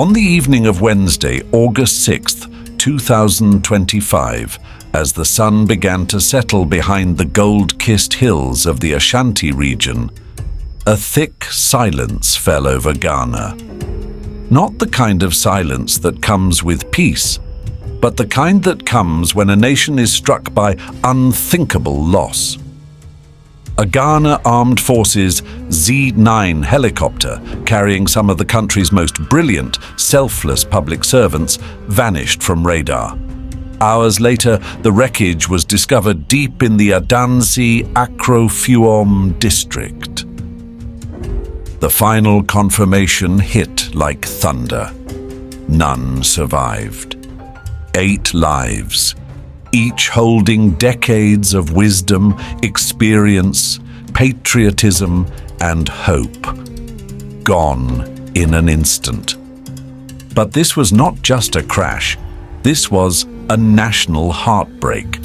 On the evening of Wednesday, August 6th, 2025, as the sun began to settle behind the gold-kissed hills of the Ashanti region, a thick silence fell over Ghana. Not the kind of silence that comes with peace, but the kind that comes when a nation is struck by unthinkable loss. A Ghana Armed Forces Z-9 helicopter carrying some of the country's most brilliant, selfless public servants vanished from radar. Hours later, the wreckage was discovered deep in the Adansi Akrofuom district. The final confirmation hit like thunder. None survived. 8 lives, each holding decades of wisdom, experience, patriotism, and hope, gone in an instant. But this was not just a crash. This was a national heartbreak.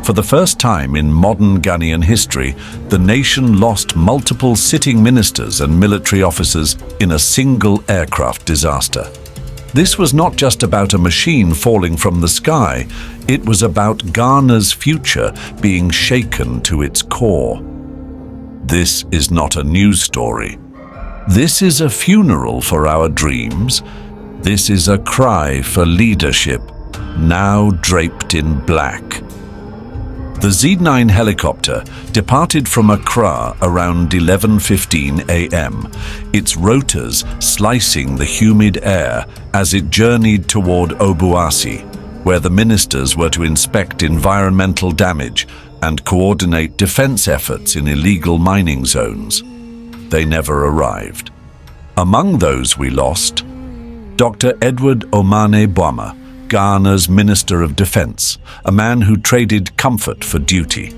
For the first time in modern Ghanaian history, the nation lost multiple sitting ministers and military officers in a single aircraft disaster. This was not just about a machine falling from the sky, it was about Ghana's future being shaken to its core. This is not a news story. This is a funeral for our dreams. This is a cry for leadership, now draped in black. The Z-9 helicopter departed from Accra around 11:15 a.m., its rotors slicing the humid air as it journeyed toward Obuasi, where the ministers were to inspect environmental damage and coordinate defense efforts in illegal mining zones. They never arrived. Among those we lost, Dr. Edward Omane Boama, Ghana's Minister of Defense, a man who traded comfort for duty.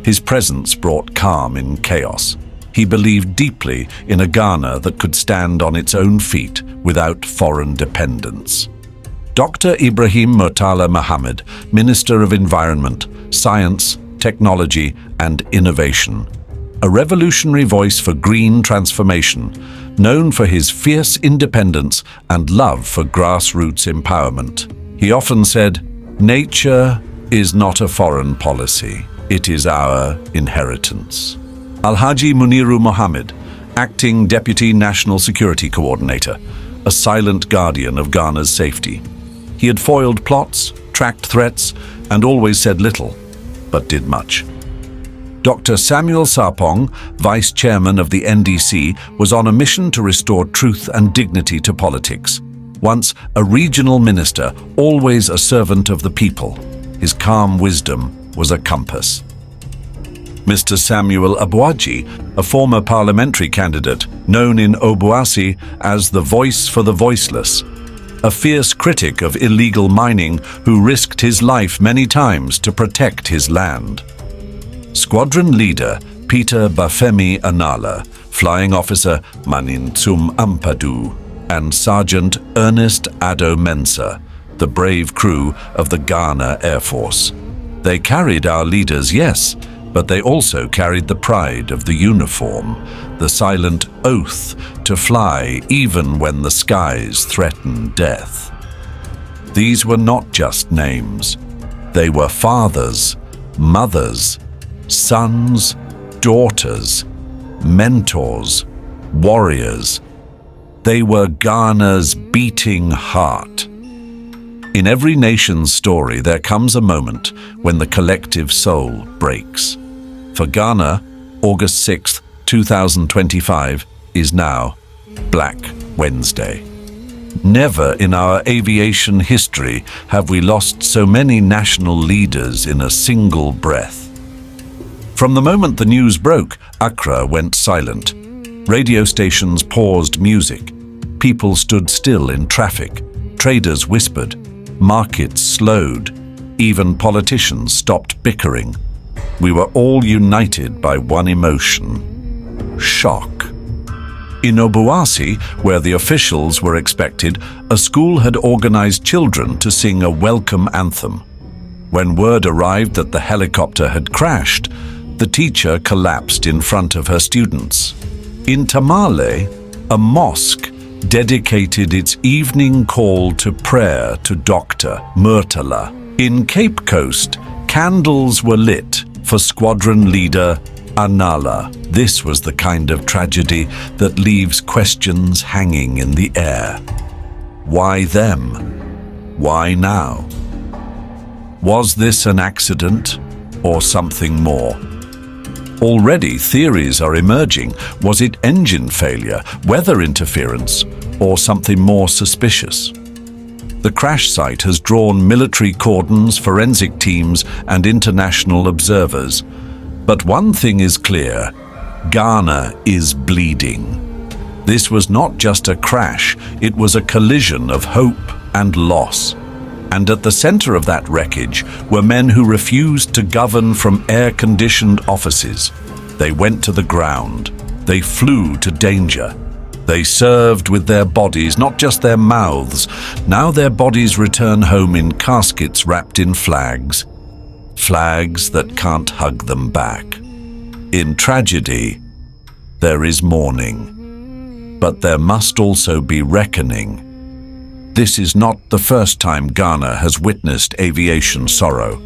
His presence brought calm in chaos. He believed deeply in a Ghana that could stand on its own feet without foreign dependence. Dr. Ibrahim Murtala Mohammed, Minister of Environment, Science, Technology and Innovation, a revolutionary voice for green transformation, known for his fierce independence and love for grassroots empowerment. He often said, "Nature is not a foreign policy, it is our inheritance." Alhaji Muniru Mohammed, Acting Deputy National Security Coordinator, a silent guardian of Ghana's safety. He had foiled plots, tracked threats, and always said little, but did much. Dr. Samuel Sarpong, Vice Chairman of the NDC, was on a mission to restore truth and dignity to politics. Once a regional minister, always a servant of the people, his calm wisdom was a compass. Mr. Samuel Abuaji, a former parliamentary candidate, known in Obuasi as the voice for the voiceless, a fierce critic of illegal mining who risked his life many times to protect his land. Squadron Leader Peter Bafemi Anala, Flying Officer Manintsum Ampadu, and Sergeant Ernest Ado Mensah, the brave crew of the Ghana Air Force. They carried our leaders, yes, but they also carried the pride of the uniform, the silent oath to fly even when the skies threatened death. These were not just names. They were fathers, mothers, sons, daughters, mentors, warriors. They were Ghana's beating heart. In every nation's story, there comes a moment when the collective soul breaks. For Ghana, August 6, 2025 is now Black Wednesday. Never in our aviation history have we lost so many national leaders in a single breath. From the moment the news broke, Accra went silent. Radio stations paused music. People stood still in traffic. Traders whispered. Markets slowed. Even politicians stopped bickering. We were all united by one emotion: shock. In Obuasi, where the officials were expected, a school had organized children to sing a welcome anthem. When word arrived that the helicopter had crashed, the teacher collapsed in front of her students. In Tamale, a mosque dedicated its evening call to prayer to Dr. Murtala. In Cape Coast, candles were lit for squadron leader Anala. This was the kind of tragedy that leaves questions hanging in the air. Why them? Why now? Was this an accident or something more? Already theories are emerging. Was it engine failure, weather interference, or something more suspicious? The crash site has drawn military cordons, forensic teams, and international observers. But one thing is clear: Ghana is bleeding. This was not just a crash, it was a collision of hope and loss. And at the center of that wreckage were men who refused to govern from air-conditioned offices. They went to the ground. They flew to danger. They served with their bodies, not just their mouths. Now their bodies return home in caskets wrapped in flags. Flags that can't hug them back. In tragedy, there is mourning. But there must also be reckoning. This is not the first time Ghana has witnessed aviation sorrow.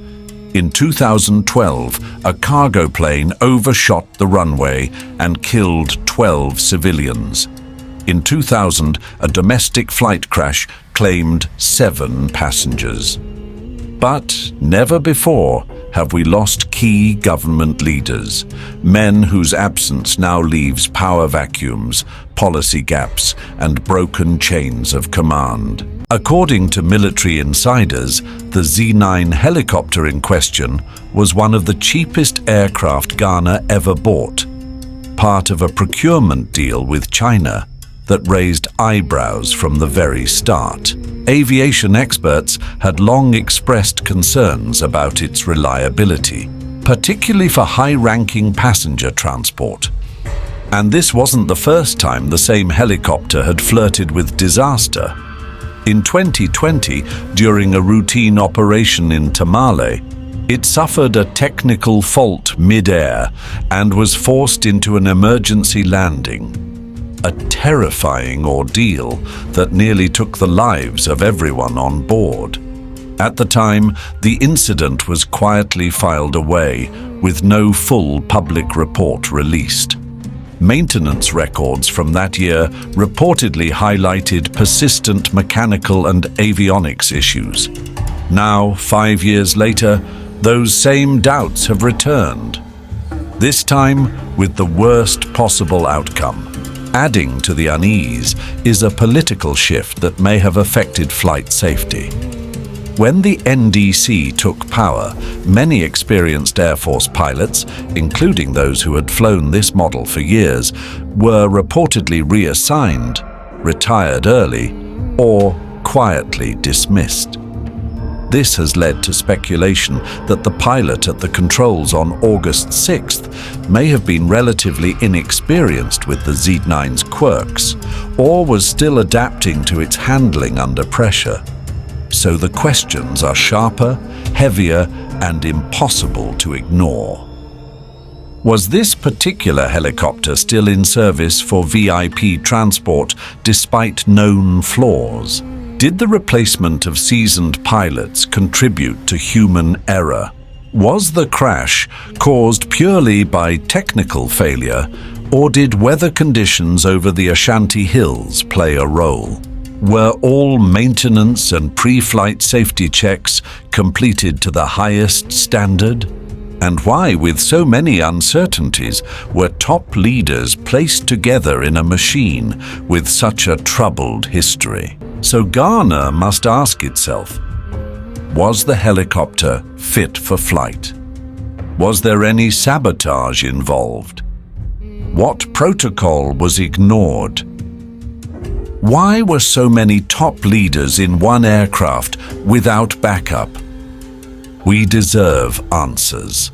In 2012, a cargo plane overshot the runway and killed 12 civilians. In 2000, a domestic flight crash claimed 7 passengers. But never before have we lost key government leaders, men whose absence now leaves power vacuums, policy gaps, and broken chains of command. According to military insiders, the Z-9 helicopter in question was one of the cheapest aircraft Ghana ever bought, part of a procurement deal with China that raised eyebrows from the very start. Aviation experts had long expressed concerns about its reliability, particularly for high-ranking passenger transport. And this wasn't the first time the same helicopter had flirted with disaster. In 2020, during a routine operation in Tamale, it suffered a technical fault mid-air and was forced into an emergency landing. A terrifying ordeal that nearly took the lives of everyone on board. At the time, the incident was quietly filed away, with no full public report released. Maintenance records from that year reportedly highlighted persistent mechanical and avionics issues. Now, 5 years later, those same doubts have returned. This time, with the worst possible outcome. Adding to the unease is a political shift that may have affected flight safety. When the NDC took power, many experienced Air Force pilots, including those who had flown this model for years, were reportedly reassigned, retired early, or quietly dismissed. This has led to speculation that the pilot at the controls on August 6th may have been relatively inexperienced with the Z-9's quirks, or was still adapting to its handling under pressure. So the questions are sharper, heavier, and impossible to ignore. Was this particular helicopter still in service for VIP transport despite known flaws? Did the replacement of seasoned pilots contribute to human error? Was the crash caused purely by technical failure, or did weather conditions over the Ashanti Hills play a role? Were all maintenance and pre-flight safety checks completed to the highest standard? And why, with so many uncertainties, were top leaders placed together in a machine with such a troubled history? So Ghana must ask itself, was the helicopter fit for flight? Was there any sabotage involved? What protocol was ignored? Why were so many top leaders in one aircraft without backup? We deserve answers,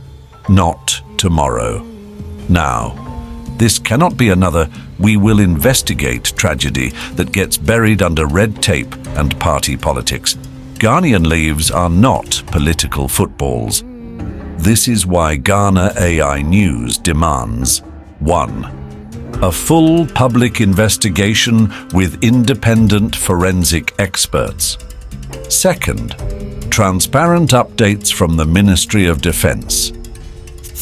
not tomorrow. Now. This cannot be another "we will investigate" tragedy that gets buried under red tape and party politics. Ghanaian lives are not political footballs. This is why Ghana AI News demands 1. A full public investigation with independent forensic experts. Second, transparent updates from the Ministry of Defense.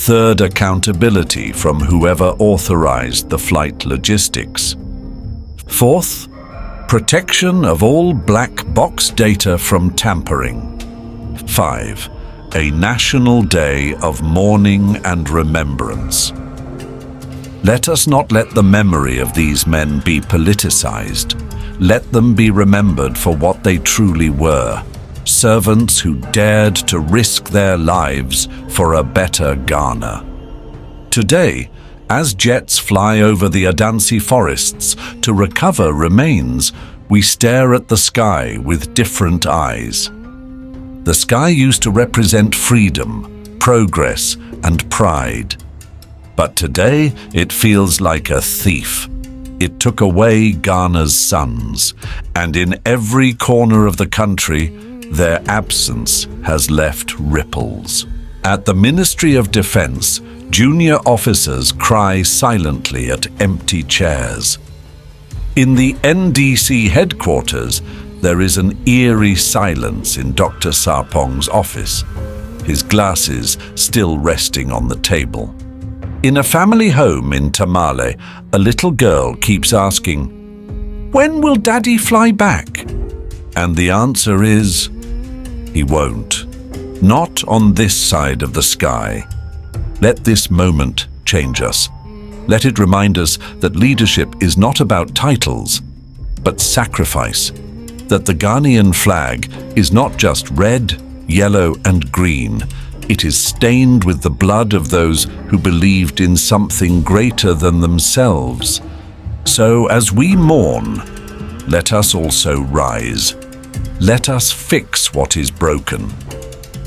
Third, accountability from whoever authorized the flight logistics. Fourth, protection of all black box data from tampering. 5. A national day of mourning and remembrance. Let us not let the memory of these men be politicized. Let them be remembered for what they truly were, servants who dared to risk their lives for a better Ghana. Today, as jets fly over the Adansi forests to recover remains, we stare at the sky with different eyes. The sky used to represent freedom, progress, and pride. But today, it feels like a thief. It took away Ghana's sons, and in every corner of the country, their absence has left ripples. At the Ministry of Defense, junior officers cry silently at empty chairs. In the NDC headquarters, there is an eerie silence in Dr. Sarpong's office, his glasses still resting on the table. In a family home in Tamale, a little girl keeps asking, "When will Daddy fly back?" And the answer is, he won't. Not on this side of the sky. Let this moment change us. Let it remind us that leadership is not about titles, but sacrifice. That the Ghanaian flag is not just red, yellow, and green. It is stained with the blood of those who believed in something greater than themselves. So as we mourn, let us also rise. Let us fix what is broken.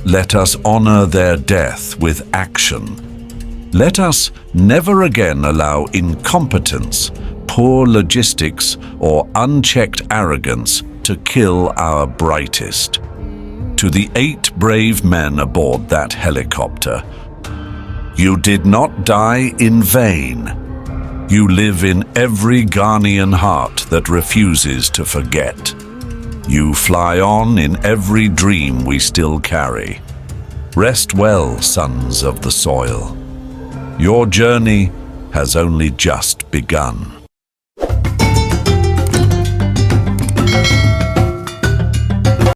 Let us honor their death with action. Let us never again allow incompetence, poor logistics, or unchecked arrogance to kill our brightest. To the 8 brave men aboard that helicopter, you did not die in vain. You live in every Ghanaian heart that refuses to forget. You fly on in every dream we still carry. Rest well, sons of the soil. Your journey has only just begun.